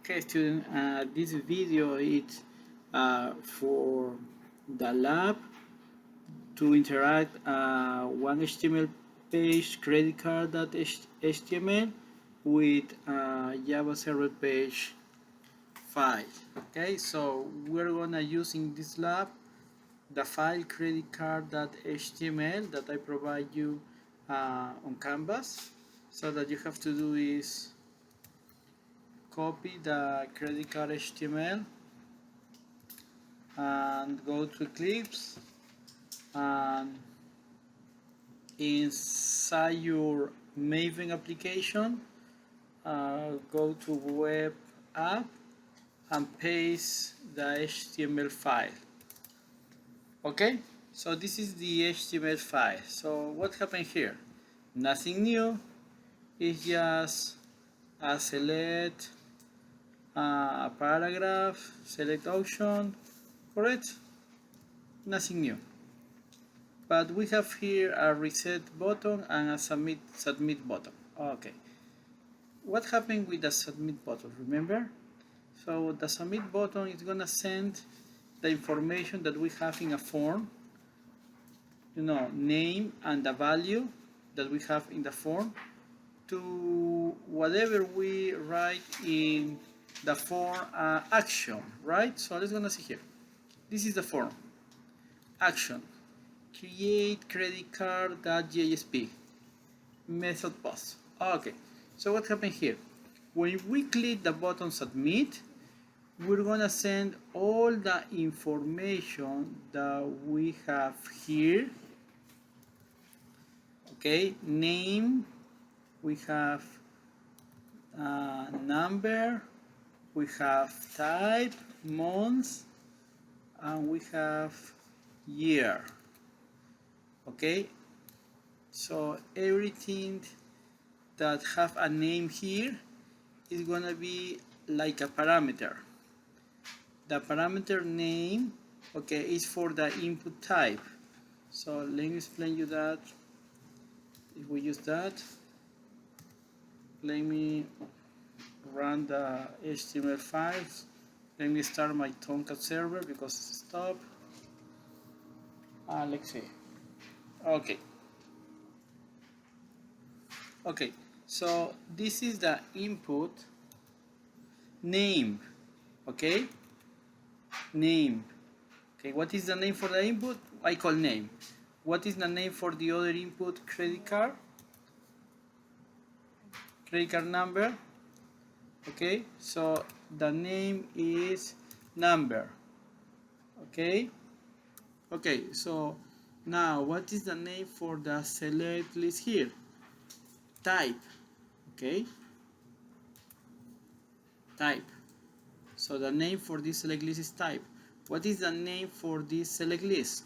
Okay, student, this video is for the lab to interact one HTML page credit card.html with Java server page file. Okay, so we're gonna use in this lab the file credit card.html that I provide you on Canvas. So that you have to do is copy the credit card HTML and go to Eclipse, and inside your Maven application go to web app and paste the HTML file. Okay, so this is the HTML file. So what happened here? Nothing new. It's just a select a paragraph, select option, correct? Nothing new. But we have here a reset button and a submit button. Okay. What happened with the submit button? Remember? So the submit button is gonna send the information that we have in a form, name and the value that we have in the form, to whatever we write in the form action, right? So let's gonna see here. This is the form action. Create credit card.jsp method post. Okay, so what happened here? When we click the button submit, we're gonna send all the information that we have here. Okay, name, we have number, we have type, month, and we have year. Okay, so everything that have a name here is gonna be like a parameter. The parameter name, okay, is for the input type. So let me explain you that. If we use that, let me run the HTML files. Let me start my Tomcat server because it's stopped. Let's see. Okay, so this is the input name. Okay, name. Okay, what is the name for the input? I call name. What is the name for the other input? Credit card number. Okay, so the name is number. Okay, so now what is the name for the select list here? Type. Okay, type. So the name for this select list is type. What is the name for this select list?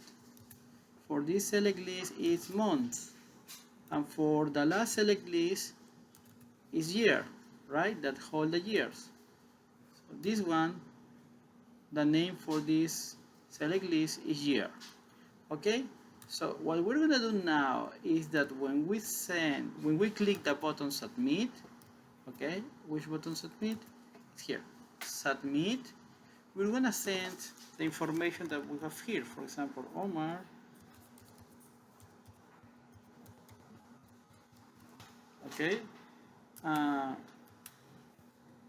For this select list is month, and for the last select list is year, right? That hold the years. So this one, the name for this select list is year. Okay, so what we're gonna do now is that when we click the button submit, okay, which button submit? It's here, submit. We're gonna send the information that we have here. For example, Omar, okay,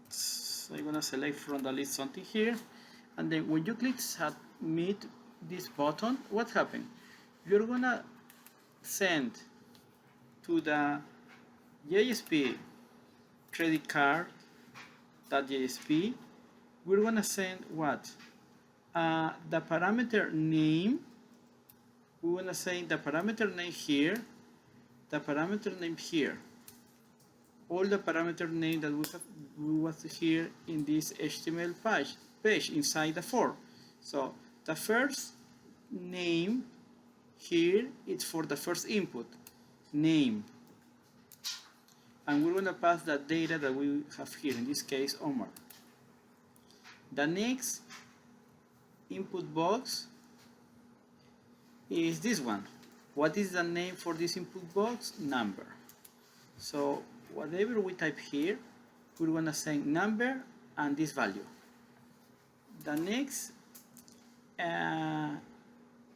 so I'm gonna select from the list something here, and then when you click submit this button, what happened? You're gonna send to the JSP credit card.jsp. We're gonna send what? The parameter name. We wanna say the parameter name here, the parameter name here. All the parameter name that we was here in this HTML page inside the form. So the first name here is for the first input, name, and we're going to pass the data that we have here, in this case Omar. The next input box is this one. What is the name for this input box? Number. So whatever we type here, we're going to say number and this value. The next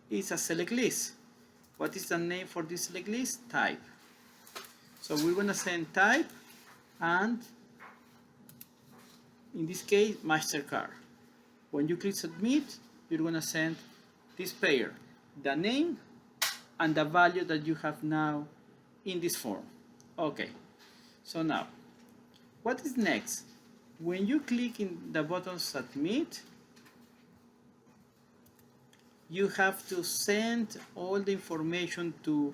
is a select list. What is the name for this select list? Type. So we're going to send type, and in this case, MasterCard. When you click submit, you're going to send this pair, the name and the value that you have now in this form. Okay, so now what is next? When you click in the button submit, you have to send all the information to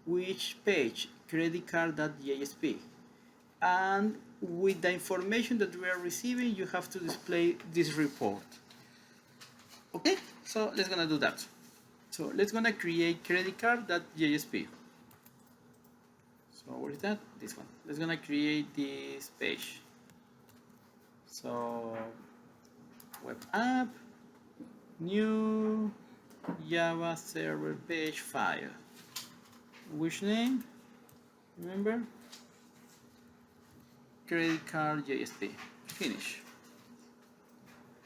which page? CreditCard.jsp. And with the information that we are receiving, you have to display this report. Okay, so let's gonna do that. So let's gonna create CreditCard.jsp. So where is that? This one. Let's gonna create this page. So web app, new Java server page file. Which name? Remember? CreditCard.jsp. Finish.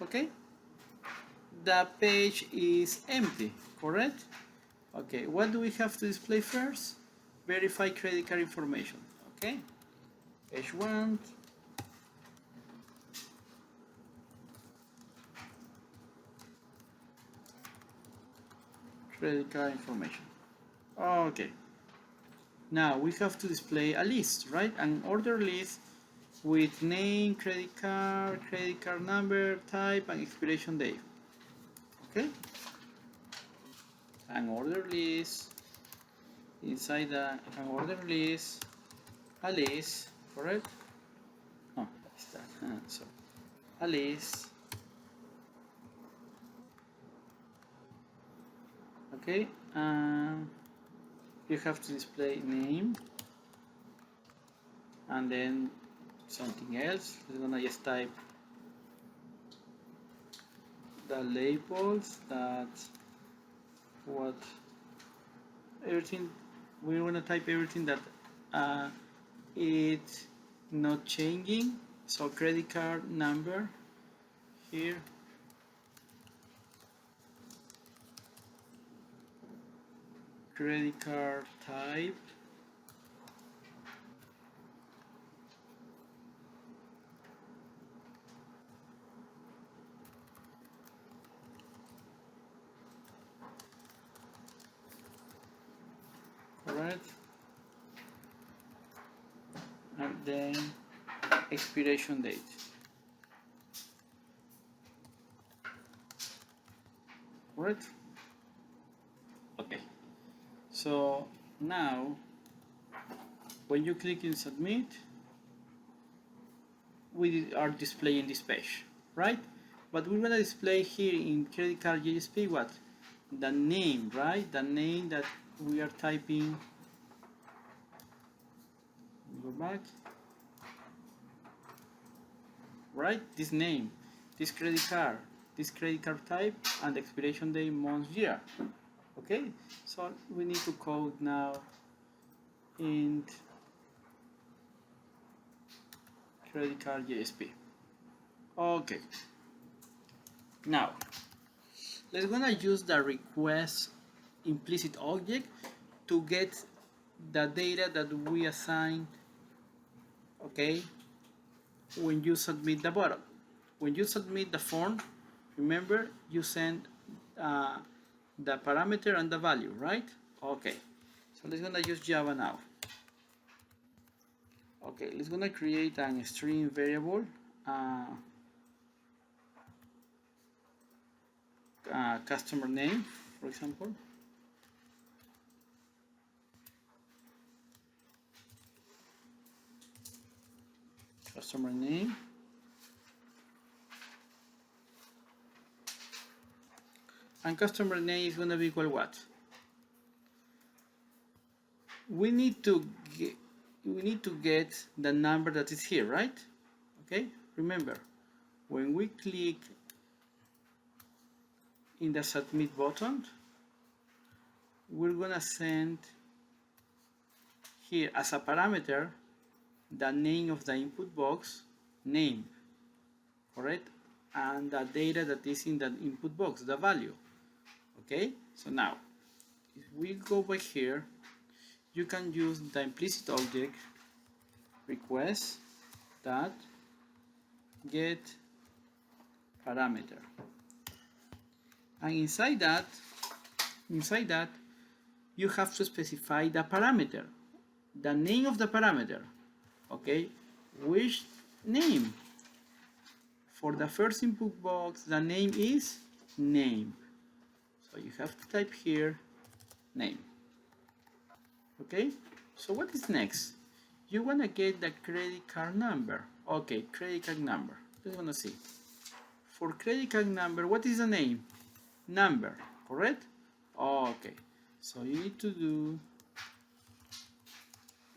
Okay? The page is empty, correct? Okay, what do we have to display first? Verify credit card information. Okay? Page 1. Credit card information. Okay. Now we have to display a list, right? An order list with name, credit card number, type, and expiration date. Okay? An order list. Inside an order list, a list, correct? No, that's that. So a list. Okay, you have to display name and then something else. We're gonna just type the labels, that what everything. We're gonna type everything that it's not changing. So credit card number here. Credit card type, correct, and then expiration date. Correct? Okay. So now when you click in submit, we are displaying this page, right? But we're gonna display here in credit card JSP what? The name, right? The name that we are typing. Go back. Right? This name, this credit card type, and the expiration date, month, year. Okay? So we need to code now int credit card JSP. Okay. Now let's gonna use the request implicit object to get the data that we assign. Okay, when you submit the button, when you submit the form, remember you send the parameter and the value, right? Okay, so let's gonna use Java now. Okay, let's gonna create an string variable, customer name, for example. Customer name. And customer name is going to be equal what? We need to get the number that is here, right? Okay, remember when we click in the submit button, we're gonna send here as a parameter the name of the input box, name, correct? And the data that is in the input box, the value. Okay, so now if we go back here, you can use the implicit object request that get parameter, and inside that you have to specify the parameter, the name of the parameter. Okay, which name? For the first input box, the name is name, so you have to type here name. Okay, so what is next? You want to get the credit card number. Okay, credit card number. Just want to see. For credit card number, what is the name? Number, correct? Okay, so you need to do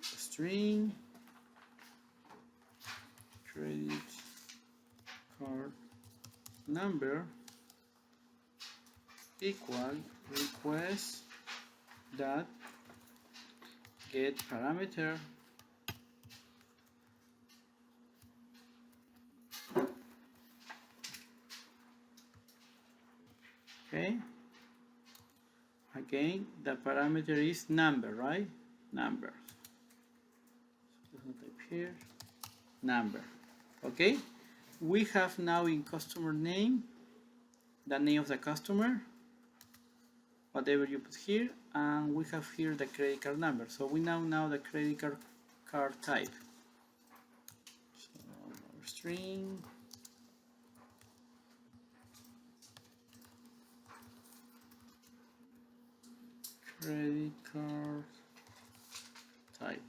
string credit card number equal request that get parameter okay. Again, the parameter is number, right? Number. So type here number. Okay. We have now in customer name the name of the customer, whatever you put here, and we have here the credit card number. So we now know the credit card type. So string credit card type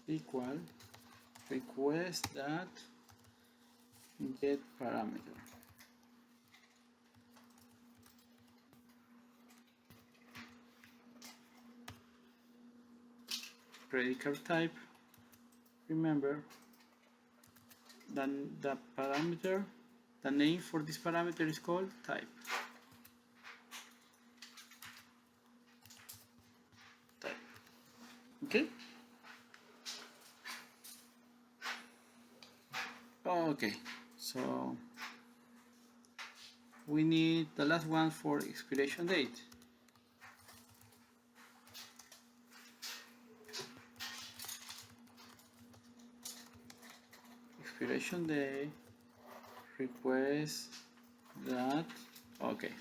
equal request that get parameter. Credit card type, remember then the parameter, the name for this parameter is called type. Okay. Okay, so we need the last one for expiration date. Expiration date request that. Okay.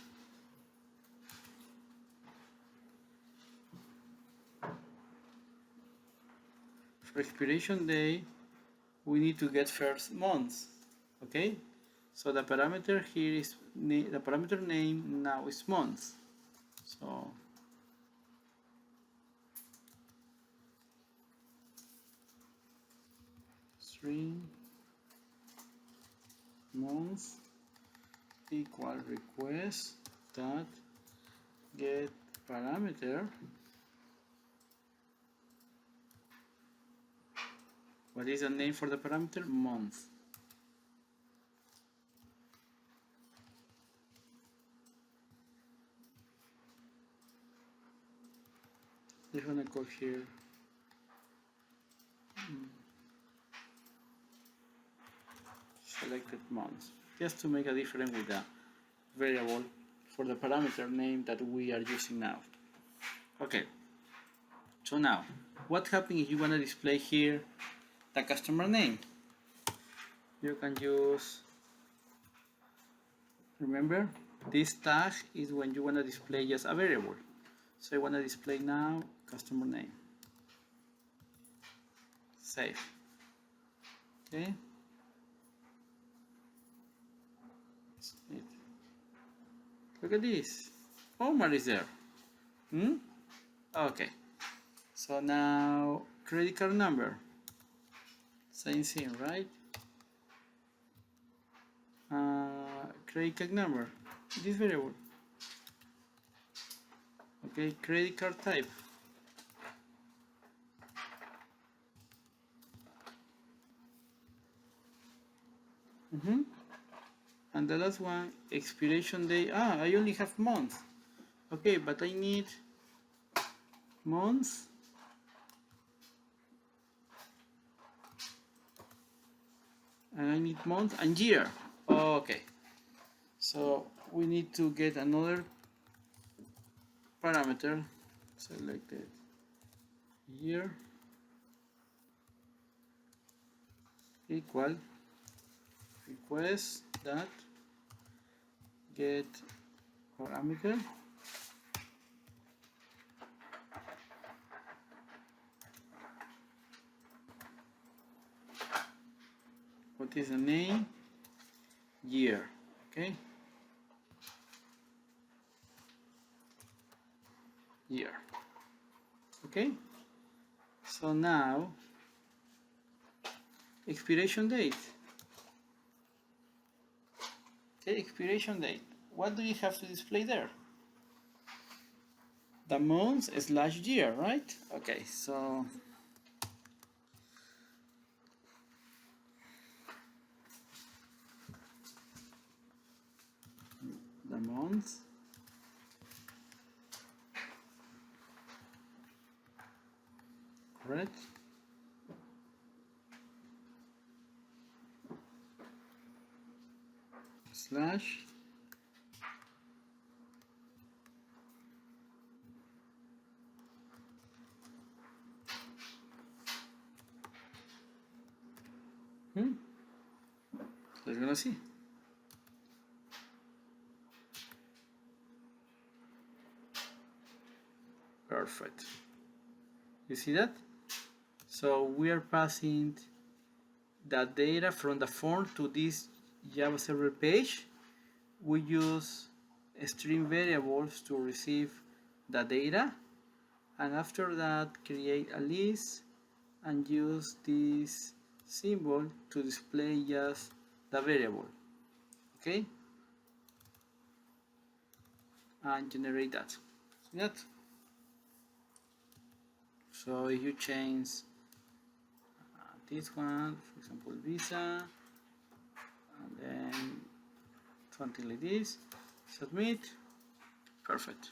For expiration day, we need to get first month. Okay, so the parameter here is the parameter name now is month. So string month equal request that get parameter. What is the name for the parameter? Month. Just gonna go here. Selected months, just to make a difference with the variable for the parameter name that we are using now. Okay. So now, what happens if you wanna display here the customer name? You can use, remember, this tag is when you want to display just a variable. So I want to display now customer name. Save. Okay. Look at this. Omar is there. Okay. So now credit card number. Same thing, right? Credit card number, this variable. Okay, credit card type. And the last one, expiration date. I only have month. Okay, but I need month and I need month and year. Okay, so we need to get another parameter selected year equal request that get parameter what is the name year. Okay, year. Okay, so now expiration date. Okay, expiration date. What do you have to display there? The month slash year, right? Okay, so the month correct slash let's gonna see. Perfect. You see that? So we are passing the data from the form to this Java server page. We use string variables to receive the data, and after that create a list and use this symbol to display just the variable. Okay, and generate that. See that? So if you change this one, for example, Visa, and then something like this, submit, perfect.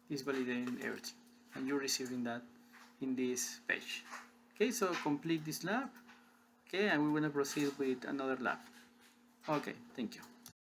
It's validating everything, and you're receiving that in this page. Okay, so complete this lab. Okay, and we want to proceed with another lab. Okay, thank you.